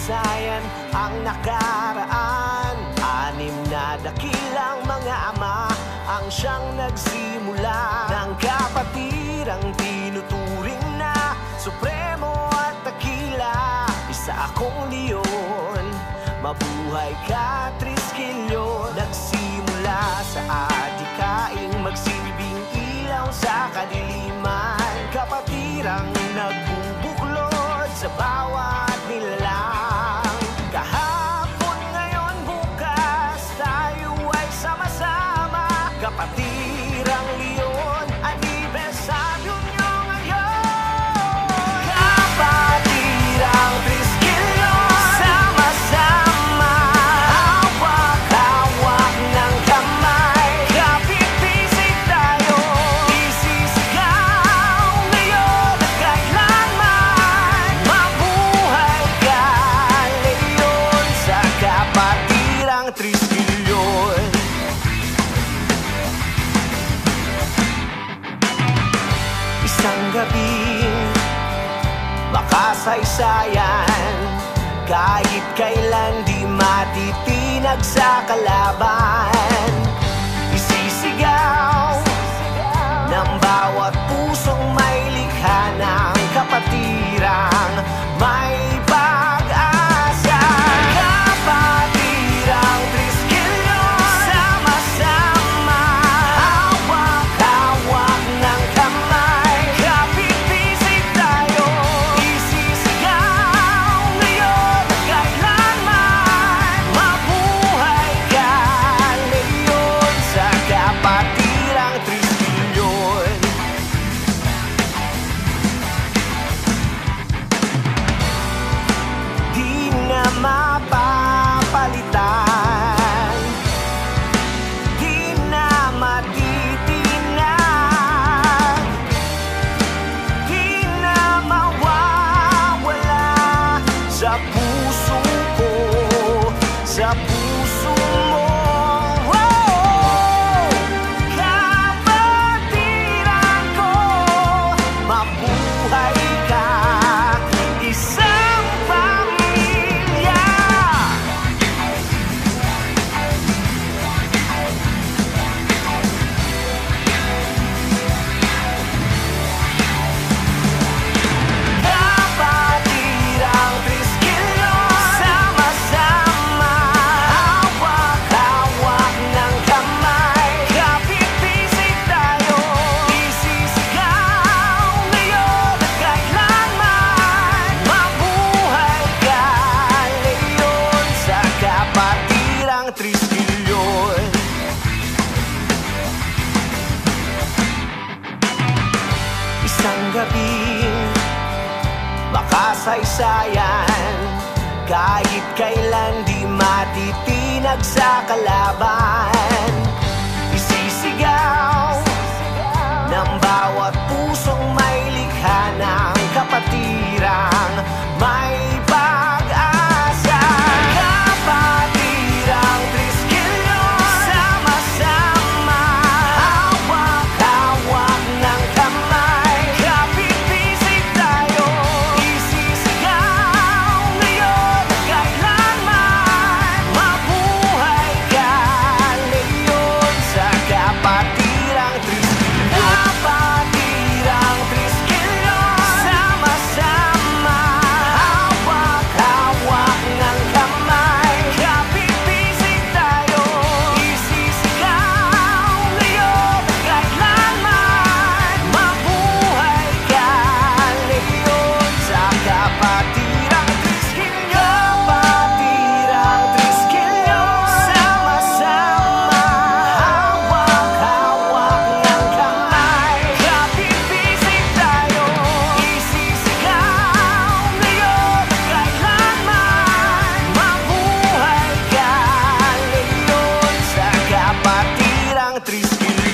kasaysayan ang nakaraan. 6 na dakilang mga ama ang siyang nagsimula ng kapatirang tinuturing na supremo at dakila. Isa akong leon, mabuhay ka Triskelion. Nagsimula sa adikaing magsilbing ilaw sa kadiliman, kapatirang nagbubuklod sa bawat nilalang. Kahapon, ngayon, bukas, tayo ay sama-sama. Kapatirang leon, anibersaryo nyo ngayon. Kapatirang Triskelion, sama-sama, hawak-hawak ng kamay. Kapit-pisig tayo, isisigaw ngayon at kailanman. Mabuhay ka, leon, sa kapatirang Triskelion. Isang gabing makasaysayan, kahit kailan di matitinag sa kalaban. Isisigaw ng bawat pusong may likha ng kapatirang may pag-asa. Kapatirang Triskelion, sama-sama, hawak-hawak ng kamay. Kapit-pisig tayo, isisigaw ngayon at kailanman. Mabuhay ka, leon, sa kapatirang Triskelion. Di na mapapalitan, di na matitinag, di na mawawala sa puso ko, sa puso mo. Oh, kapatiran ko, mabuhay ka, isang pamilya. Kapatirang Triskelion, sama-sama, hawak-hawak ng kamay. Kapit-pisig tayo, isisigaw ngayon at kailanman. Mabuhay ka, leon, sa kapatirang Triskelion. Isang gabing makasaysayan, kahit kailan di matitinag sa kalaban. Isisigaw ng bawat pusong may likha ng kapatirang may pag-asa. Kapatirang Triskelion, sama-sama, hawak-hawak ng kamay. Kapit-pisig tayo, isisigaw ngayon at kailanman. Mabuhay ka, leon, sa kapatirang Triskelion. Kapatirang Triskelion, sama-sama, hawak-hawak ng kamay. Kapit-pisig tayo, isisigaw ngayon at kailanman. Mabuhay ka, leon, sa kapatirang Triskelion. Kapatirang Triskelion, sama-sama, hawak-hawak ng kamay. Kapit-pisig tayo, isisigaw ngayon at kailanman. Mabuhay ka, leon, sa kapatirang Triskelion.